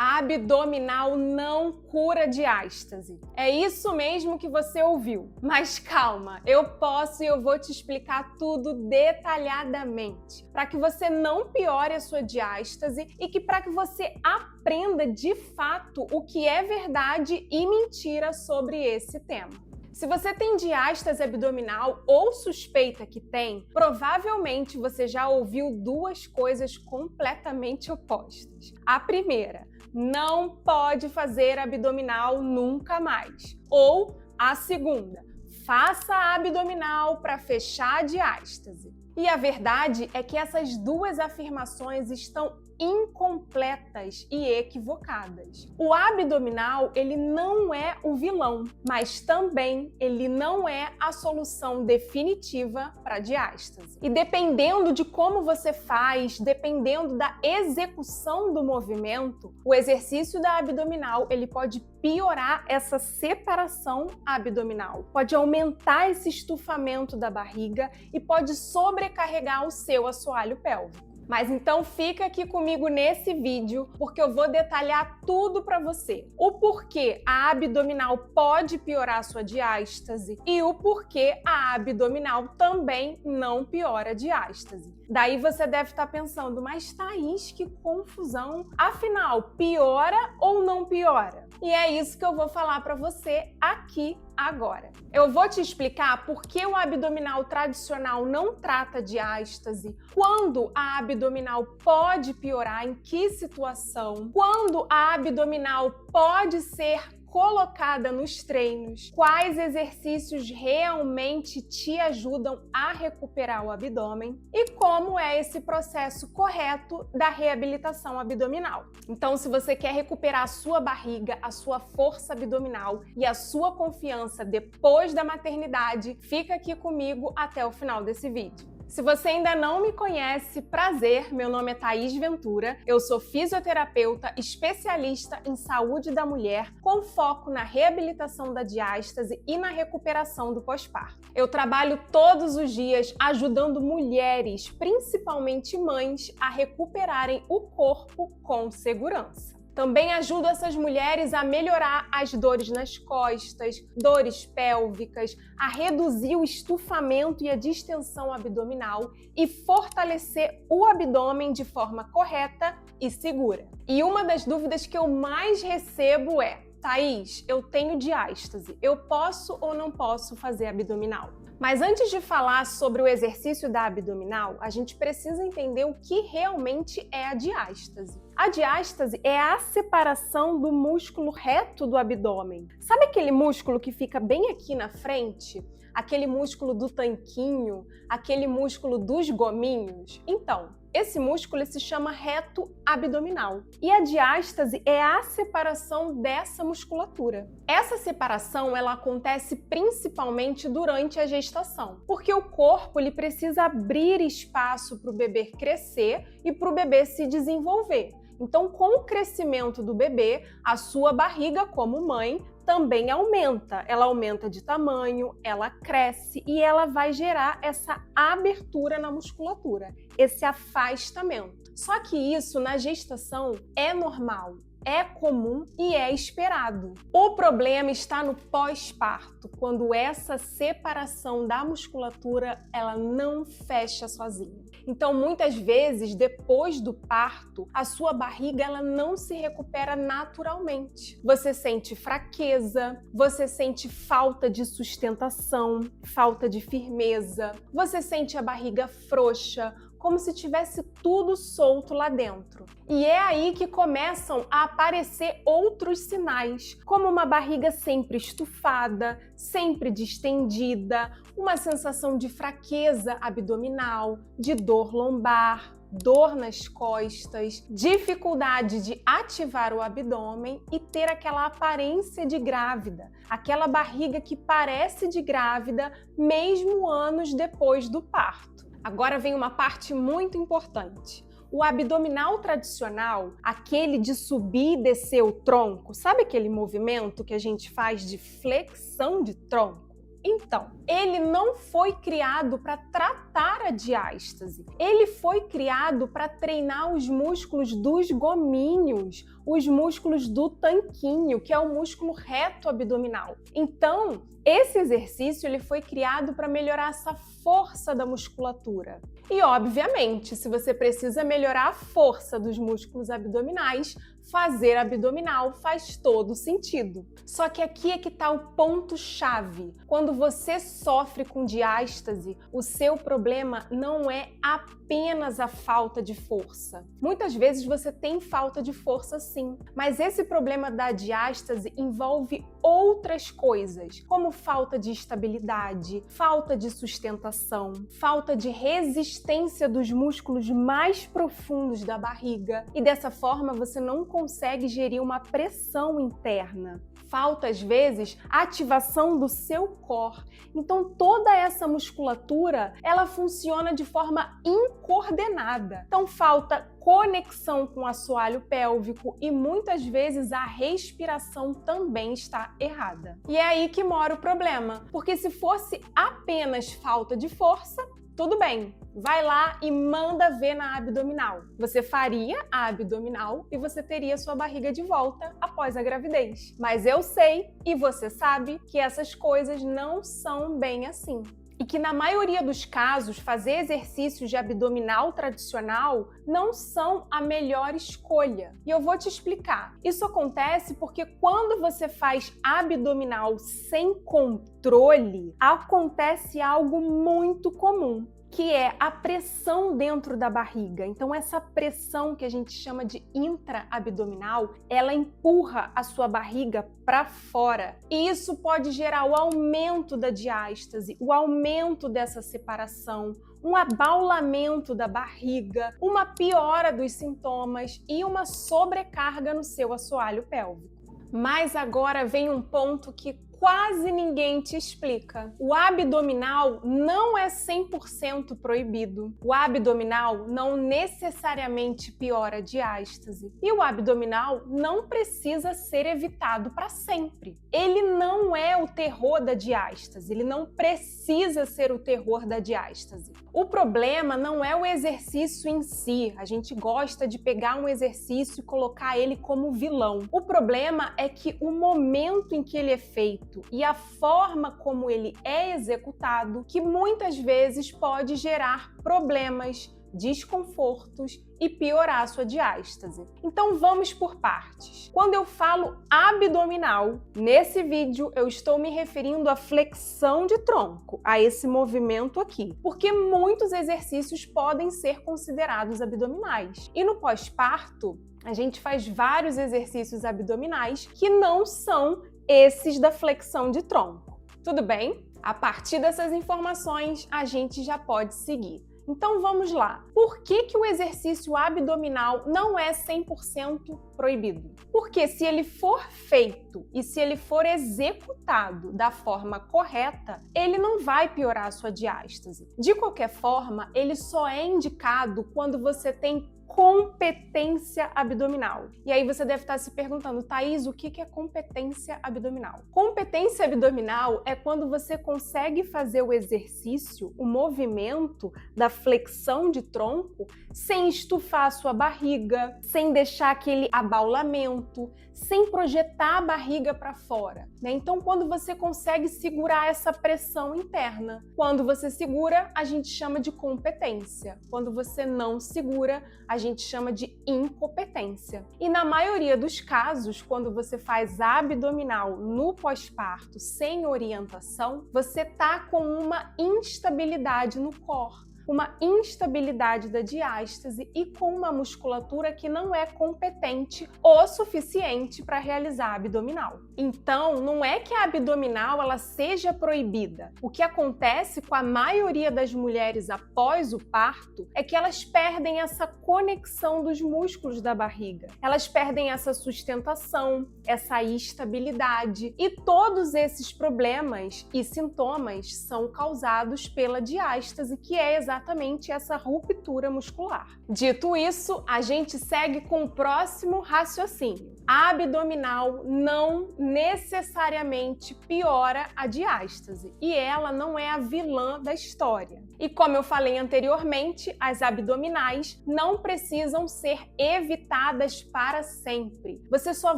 Abdominal não cura diástase. É isso mesmo que você ouviu. Mas calma, eu posso e eu vou te explicar tudo detalhadamente, para que você não piore a sua diástase e para que você aprenda de fato o que é verdade e mentira sobre esse tema. Se você tem diástase abdominal ou suspeita que tem, provavelmente você já ouviu duas coisas completamente opostas. A primeira, não pode fazer abdominal nunca mais. Ou a segunda, faça abdominal para fechar a diástase. E a verdade é que essas duas afirmações estão incompletas e equivocadas. O abdominal, ele não é o vilão, mas também ele não é a solução definitiva para a diástase. E dependendo de como você faz, dependendo da execução do movimento, o exercício da abdominal, ele pode piorar essa separação abdominal, pode aumentar esse estufamento da barriga e pode sobrecarregar o seu assoalho pélvico. Mas então fica aqui comigo nesse vídeo, porque eu vou detalhar tudo para você. O porquê a abdominal pode piorar a sua diástase e o porquê a abdominal também não piora a diástase. Daí você deve estar pensando, mas Thaís, que confusão! Afinal, piora ou não piora? E é isso que eu vou falar para você aqui agora. Eu vou te explicar por que o abdominal tradicional não trata diástase, quando a abdominal pode piorar, em que situação, quando a abdominal pode ser colocada nos treinos, quais exercícios realmente te ajudam a recuperar o abdômen e como é esse processo correto da reabilitação abdominal. Então, se você quer recuperar a sua barriga, a sua força abdominal e a sua confiança depois da maternidade, fica aqui comigo até o final desse vídeo. Se você ainda não me conhece, prazer, meu nome é Thaís Ventura, eu sou fisioterapeuta especialista em saúde da mulher com foco na reabilitação da diástase e na recuperação do pós-parto. Eu trabalho todos os dias ajudando mulheres, principalmente mães, a recuperarem o corpo com segurança. Também ajudo essas mulheres a melhorar as dores nas costas, dores pélvicas, a reduzir o estufamento e a distensão abdominal e fortalecer o abdômen de forma correta e segura. E uma das dúvidas que eu mais recebo é: Thaís, eu tenho diástase, eu posso ou não posso fazer abdominal? Mas antes de falar sobre o exercício da abdominal, a gente precisa entender o que realmente é a diástase. A diástase é a separação do músculo reto do abdômen. Sabe aquele músculo que fica bem aqui na frente? Aquele músculo do tanquinho, aquele músculo dos gominhos? Então, esse músculo se chama reto abdominal. E a diástase é a separação dessa musculatura. Essa separação ela acontece principalmente durante a gestação, porque o corpo ele precisa abrir espaço para o bebê crescer e para o bebê se desenvolver. Então, com o crescimento do bebê, a sua barriga como mãe também aumenta. Ela aumenta de tamanho, ela cresce e ela vai gerar essa abertura na musculatura, esse afastamento. Só que isso na gestação é normal, é comum e é esperado. O problema está no pós-parto, quando essa separação da musculatura ela não fecha sozinha. Então, muitas vezes, depois do parto, a sua barriga ela não se recupera naturalmente. Você sente fraqueza, você sente falta de sustentação, falta de firmeza, você sente a barriga frouxa, como se tivesse tudo solto lá dentro. E é aí que começam a aparecer outros sinais, como uma barriga sempre estufada, sempre distendida, uma sensação de fraqueza abdominal, de dor lombar, dor nas costas, dificuldade de ativar o abdômen e ter aquela aparência de grávida, aquela barriga que parece de grávida mesmo anos depois do parto. Agora vem uma parte muito importante. O abdominal tradicional, aquele de subir e descer o tronco, sabe aquele movimento que a gente faz de flexão de tronco? Então, ele não foi criado para tratar tratar a diástase. Ele foi criado para treinar os músculos dos gomíneos, os músculos do tanquinho, que é o músculo reto abdominal. Então, esse exercício ele foi criado para melhorar essa força da musculatura. E, obviamente, se você precisa melhorar a força dos músculos abdominais, fazer abdominal faz todo sentido. Só que aqui é que está o ponto-chave. Quando você sofre com diástase, o seu problema não é apenas a falta de força. Muitas vezes você tem falta de força sim, mas esse problema da diástase envolve outras coisas, como falta de estabilidade, falta de sustentação, falta de resistência dos músculos mais profundos da barriga, e dessa forma você não consegue gerir uma pressão interna. Falta, às vezes, a ativação do seu core. Então, toda essa musculatura, ela funciona de forma incoordenada. Então, falta conexão com o assoalho pélvico e muitas vezes a respiração também está errada. E é aí que mora o problema, porque se fosse apenas falta de força, tudo bem, vai lá e manda ver na abdominal. Você faria a abdominal e você teria sua barriga de volta após a gravidez. Mas eu sei e você sabe que essas coisas não são bem assim. E que na maioria dos casos, fazer exercícios de abdominal tradicional não são a melhor escolha. E eu vou te explicar. Isso acontece porque quando você faz abdominal sem controle, acontece algo muito comum, que é a pressão dentro da barriga. Então, essa pressão que a gente chama de intraabdominal, ela empurra a sua barriga para fora. E isso pode gerar o aumento da diástase, o aumento dessa separação, um abaulamento da barriga, uma piora dos sintomas e uma sobrecarga no seu assoalho pélvico. Mas agora vem um ponto que quase ninguém te explica. O abdominal não é 100% proibido. O abdominal não necessariamente piora a diástase. E o abdominal não precisa ser evitado para sempre. Ele não é o terror da diástase, ele não precisa ser o terror da diástase. O problema não é o exercício em si. A gente gosta de pegar um exercício e colocar ele como vilão. O problema é que o momento em que ele é feito e a forma como ele é executado, que muitas vezes pode gerar problemas, desconfortos e piorar a sua diástase. Então vamos por partes. Quando eu falo abdominal, nesse vídeo eu estou me referindo à flexão de tronco, a esse movimento aqui, porque muitos exercícios podem ser considerados abdominais. E no pós-parto, a gente faz vários exercícios abdominais que não são esses da flexão de tronco. Tudo bem? A partir dessas informações, a gente já pode seguir. Então vamos lá. Por que o exercício abdominal não é 100% proibido? Porque se ele for feito e se ele for executado da forma correta, ele não vai piorar a sua diástase. De qualquer forma, ele só é indicado quando você tem competência abdominal. E aí você deve estar se perguntando, Thaís, o que é competência abdominal? Competência abdominal é quando você consegue fazer o exercício, o movimento da flexão de tronco, sem estufar a sua barriga, sem deixar aquele abaulamento, sem projetar a barriga para fora, né? Então, quando você consegue segurar essa pressão interna, quando você segura, a gente chama de competência. Quando você não segura, a gente chama de incompetência. E na maioria dos casos, quando você faz abdominal no pós-parto sem orientação, você tá com uma instabilidade no core, uma instabilidade da diástase e com uma musculatura que não é competente o suficiente para realizar abdominal. Então, não é que a abdominal ela seja proibida. O que acontece com a maioria das mulheres após o parto é que elas perdem essa conexão dos músculos da barriga. Elas perdem essa sustentação, essa estabilidade, e todos esses problemas e sintomas são causados pela diástase, que é exatamente essa ruptura muscular. Dito isso, a gente segue com o próximo raciocínio. A abdominal não necessariamente piora a diástase e ela não é a vilã da história. E como eu falei anteriormente, as abdominais não precisam ser evitadas para sempre. Você só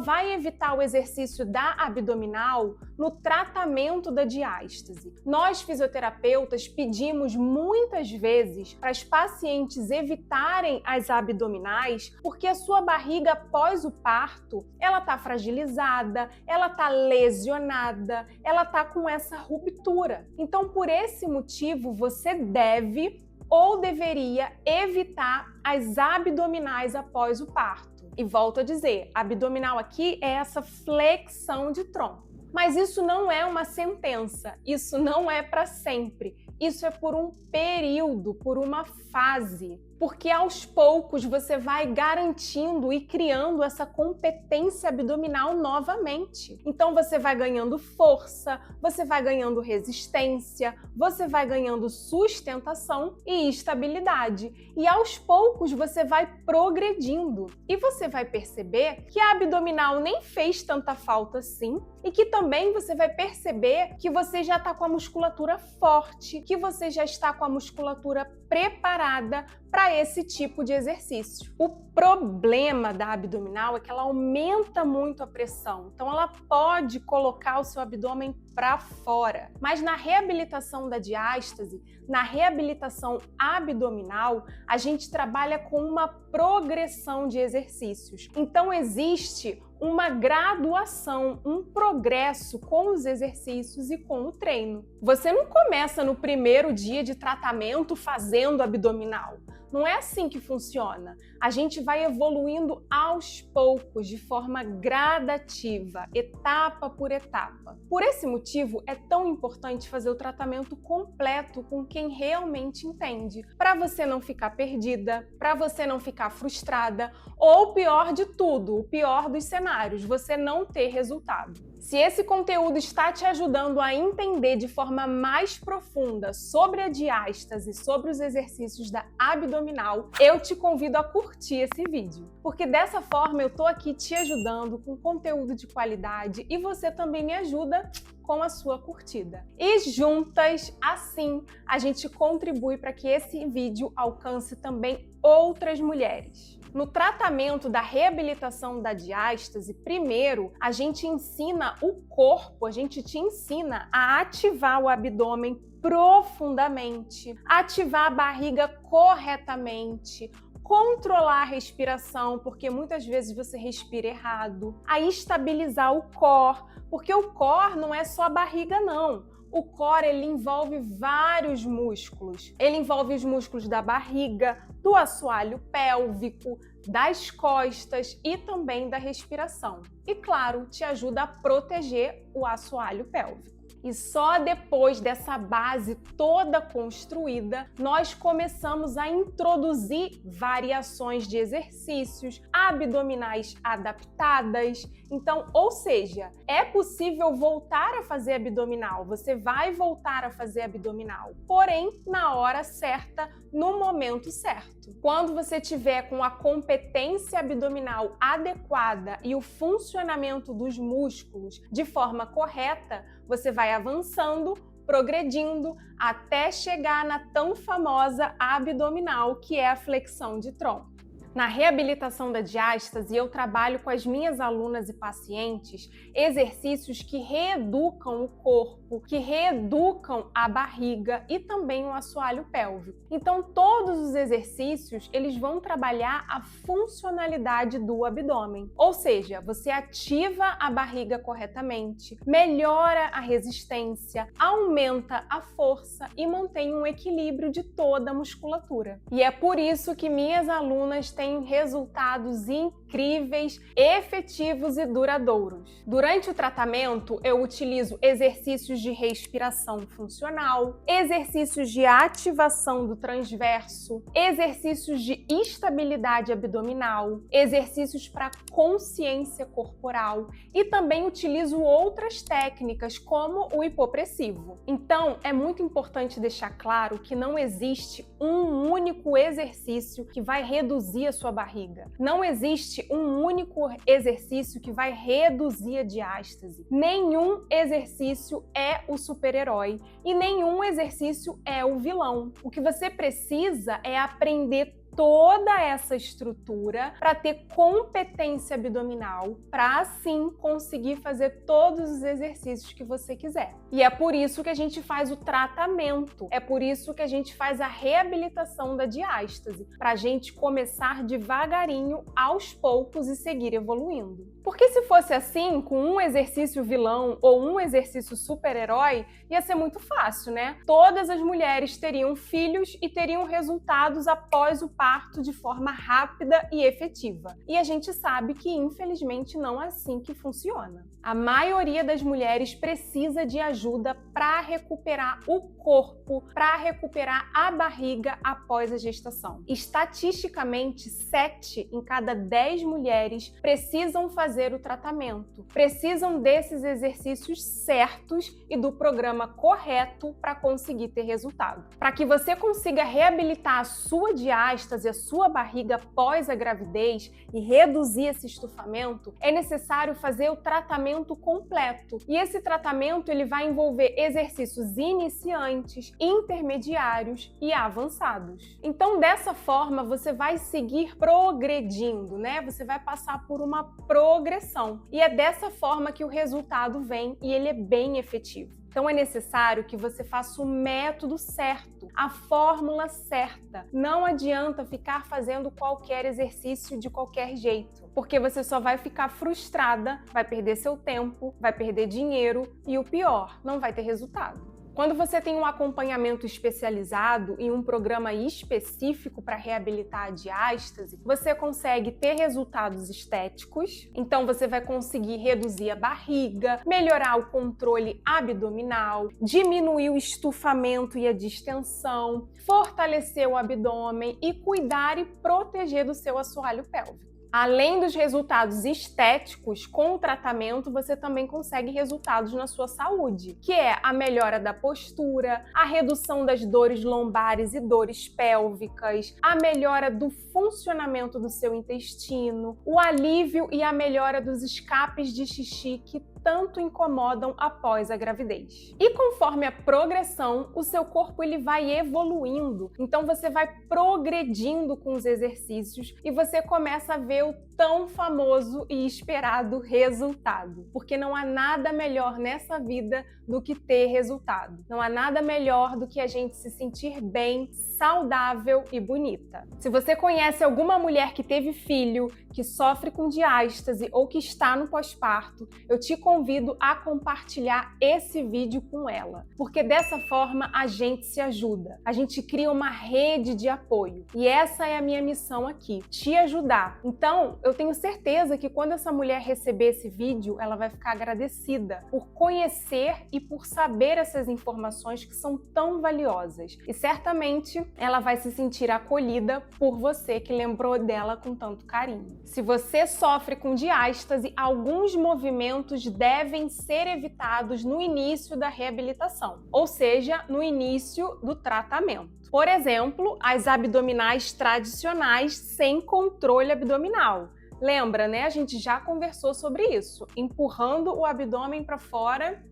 vai evitar o exercício da abdominal no tratamento da diástase. Nós, fisioterapeutas, pedimos muitas vezes para as pacientes evitarem as abdominais porque a sua barriga após o parto, ela está fragilizada, ela está lesionada, ela está com essa ruptura. Então, por esse motivo, você deve ou deveria evitar as abdominais após o parto. E volto a dizer, abdominal aqui é essa flexão de tronco. Mas isso não é uma sentença, isso não é para sempre. Isso é por um período, por uma fase. Porque aos poucos você vai garantindo e criando essa competência abdominal novamente. Então você vai ganhando força, você vai ganhando resistência, você vai ganhando sustentação e estabilidade. E aos poucos você vai progredindo. E você vai perceber que a abdominal nem fez tanta falta assim e que também você vai perceber que você já está com a musculatura forte, que você já está com a musculatura preparada para esse tipo de exercício. O problema da abdominal é que ela aumenta muito a pressão, então ela pode colocar o seu abdômen para fora. Mas na reabilitação da diástase, na reabilitação abdominal, a gente trabalha com uma progressão de exercícios. Então existe uma graduação, um progresso com os exercícios e com o treino. Você não começa no primeiro dia de tratamento fazendo abdominal. Não é assim que funciona. A gente vai evoluindo aos poucos, de forma gradativa, etapa por etapa. Por esse motivo, é tão importante fazer o tratamento completo com quem realmente entende, para você não ficar perdida, para você não ficar frustrada, ou o pior de tudo, o pior dos cenários, você não ter resultado. Se esse conteúdo está te ajudando a entender de forma mais profunda sobre a diástase, sobre os exercícios da abdominal, eu te convido a curtir esse vídeo, porque dessa forma eu tô aqui te ajudando com conteúdo de qualidade e você também me ajuda com a sua curtida. E juntas, assim, a gente contribui para que esse vídeo alcance também outras mulheres. No tratamento da reabilitação da diástase, primeiro, a gente ensina o corpo, a gente te ensina a ativar o abdômen profundamente, ativar a barriga corretamente, controlar a respiração, porque muitas vezes você respira errado, a estabilizar o core, porque o core não é só a barriga, não. O core, ele envolve vários músculos. Ele envolve os músculos da barriga, do assoalho pélvico, das costas e também da respiração. E, claro, te ajuda a proteger o assoalho pélvico. E só depois dessa base toda construída, nós começamos a introduzir variações de exercícios, abdominais adaptadas. Então, ou seja, é possível voltar a fazer abdominal, você vai voltar a fazer abdominal, porém, na hora certa, no momento certo. Quando você tiver com a competência abdominal adequada e o funcionamento dos músculos de forma correta, você vai avançando, progredindo, até chegar na tão famosa abdominal, que é a flexão de tronco. Na reabilitação da diástase, eu trabalho com as minhas alunas e pacientes exercícios que reeducam o corpo, que reeducam a barriga e também o assoalho pélvico. Então, todos os exercícios, eles vão trabalhar a funcionalidade do abdômen. Ou seja, você ativa a barriga corretamente, melhora a resistência, aumenta a força e mantém um equilíbrio de toda a musculatura. E é por isso que minhas alunas têm resultados incríveis, efetivos e duradouros. Durante o tratamento, eu utilizo exercícios de respiração funcional, exercícios de ativação do transverso, exercícios de estabilidade abdominal, exercícios para consciência corporal e também utilizo outras técnicas como o hipopressivo. Então, é muito importante deixar claro que não existe um único exercício que vai reduzir a sua barriga. Não existe existe um único exercício que vai reduzir a diástase. Nenhum exercício é o super-herói e nenhum exercício é o vilão. O que você precisa é aprender toda essa estrutura para ter competência abdominal, para assim conseguir fazer todos os exercícios que você quiser. E é por isso que a gente faz o tratamento, é por isso que a gente faz a reabilitação da diástase, para a gente começar devagarinho, aos poucos e seguir evoluindo. Porque se fosse assim, com um exercício vilão ou um exercício super-herói, ia ser muito fácil, né? Todas as mulheres teriam filhos e teriam resultados após o parto de forma rápida e efetiva. E a gente sabe que, infelizmente, não é assim que funciona. A maioria das mulheres precisa de ajuda para recuperar o corpo, para recuperar a barriga após a gestação. Estatisticamente, 7 em cada 10 mulheres precisam fazer o tratamento, precisam desses exercícios certos e do programa correto para conseguir ter resultado. Para que você consiga reabilitar a sua diástase, a sua barriga após a gravidez e reduzir esse estufamento, é necessário fazer o tratamento completo. E esse tratamento ele vai envolver exercícios iniciantes, intermediários e avançados. Então, dessa forma, você vai seguir progredindo, né? Você vai passar por uma progressão. E é dessa forma que o resultado vem e ele é bem efetivo. Então é necessário que você faça o método certo, a fórmula certa. Não adianta ficar fazendo qualquer exercício de qualquer jeito, porque você só vai ficar frustrada, vai perder seu tempo, vai perder dinheiro e o pior, não vai ter resultado. Quando você tem um acompanhamento especializado e um programa específico para reabilitar a diástase, você consegue ter resultados estéticos, então você vai conseguir reduzir a barriga, melhorar o controle abdominal, diminuir o estufamento e a distensão, fortalecer o abdômen e cuidar e proteger do seu assoalho pélvico. Além dos resultados estéticos, com o tratamento você também consegue resultados na sua saúde, que é a melhora da postura, a redução das dores lombares e dores pélvicas, a melhora do funcionamento do seu intestino, o alívio e a melhora dos escapes de xixi que tanto incomodam após a gravidez. E conforme a progressão, o seu corpo ele vai evoluindo. Então você vai progredindo com os exercícios e você começa a ver o tão famoso e esperado resultado. Porque não há nada melhor nessa vida do que ter resultado. Não há nada melhor do que a gente se sentir bem, saudável e bonita. Se você conhece alguma mulher que teve filho, que sofre com diástase ou que está no pós-parto, eu te convido a compartilhar esse vídeo com ela, porque dessa forma a gente se ajuda, a gente cria uma rede de apoio e essa é a minha missão aqui, te ajudar. Então, eu tenho certeza que quando essa mulher receber esse vídeo, ela vai ficar agradecida por conhecer e por saber essas informações que são tão valiosas e certamente ela vai se sentir acolhida por você que lembrou dela com tanto carinho. Se você sofre com diástase, alguns movimentos devem ser evitados no início da reabilitação, ou seja, no início do tratamento. Por exemplo, as abdominais tradicionais sem controle abdominal. Lembra, né? A gente já conversou sobre isso. Empurrando o abdômen para fora,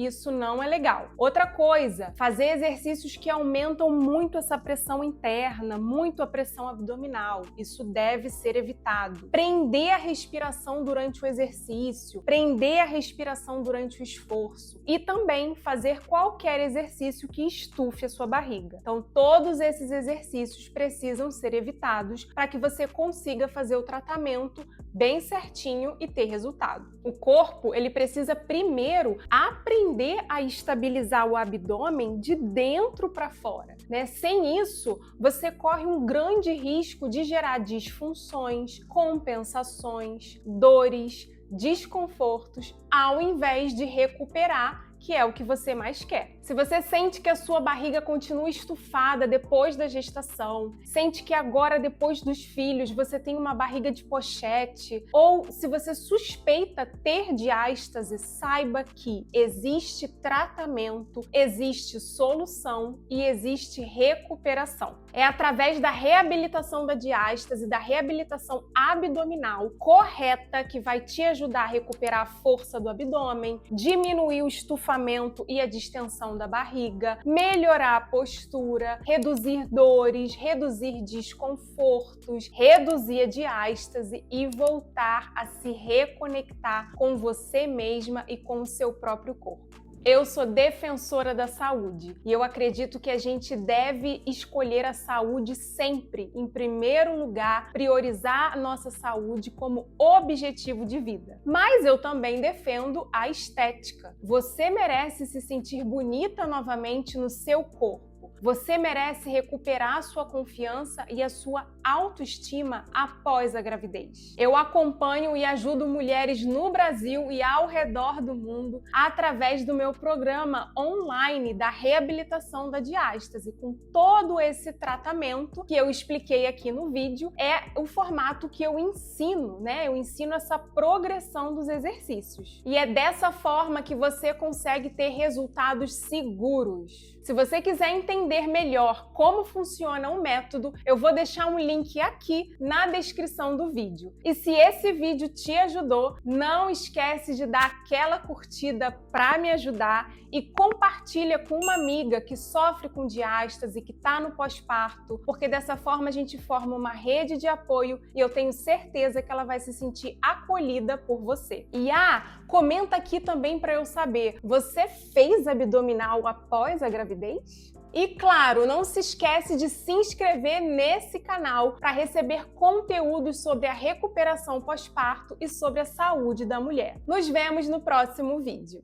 isso não é legal. Outra coisa, fazer exercícios que aumentam muito essa pressão interna, muito a pressão abdominal. Isso deve ser evitado. Prender a respiração durante o exercício, prender a respiração durante o esforço e também fazer qualquer exercício que estufe a sua barriga. Então, todos esses exercícios precisam ser evitados para que você consiga fazer o tratamento bem certinho e ter resultado. O corpo, ele precisa primeiro aprender a estabilizar o abdômen de dentro para fora, né? Sem isso, você corre um grande risco de gerar disfunções, compensações, dores, desconfortos, ao invés de recuperar, que é o que você mais quer. Se você sente que a sua barriga continua estufada depois da gestação, sente que agora, depois dos filhos, você tem uma barriga de pochete, ou se você suspeita ter diástase, saiba que existe tratamento, existe solução e existe recuperação. É através da reabilitação da diástase, da reabilitação abdominal correta que vai te ajudar a recuperar a força do abdômen, diminuir o estufamento e a distensão da barriga, melhorar a postura, reduzir dores, reduzir desconfortos, reduzir a diástase e voltar a se reconectar com você mesma e com o seu próprio corpo. Eu sou defensora da saúde e eu acredito que a gente deve escolher a saúde sempre, em primeiro lugar, priorizar a nossa saúde como objetivo de vida. Mas eu também defendo a estética. Você merece se sentir bonita novamente no seu corpo. Você merece recuperar a sua confiança e a sua autoestima após a gravidez. Eu acompanho e ajudo mulheres no Brasil e ao redor do mundo através do meu programa online da reabilitação da diástase, com todo esse tratamento que eu expliquei aqui no vídeo. É o formato que eu ensino, né? Eu ensino essa progressão dos exercícios. E é dessa forma que você consegue ter resultados seguros. Se você quiser entender melhor como funciona o método, eu vou deixar um link aqui na descrição do vídeo. E se esse vídeo te ajudou, não esquece de dar aquela curtida para me ajudar e compartilha com uma amiga que sofre com diástase, que está no pós-parto, porque dessa forma a gente forma uma rede de apoio e eu tenho certeza que ela vai se sentir acolhida por você. E comenta aqui também para eu saber, você fez abdominal após a gravidez? E claro, não se esquece de se inscrever nesse canal para receber conteúdos sobre a recuperação pós-parto e sobre a saúde da mulher. Nos vemos no próximo vídeo.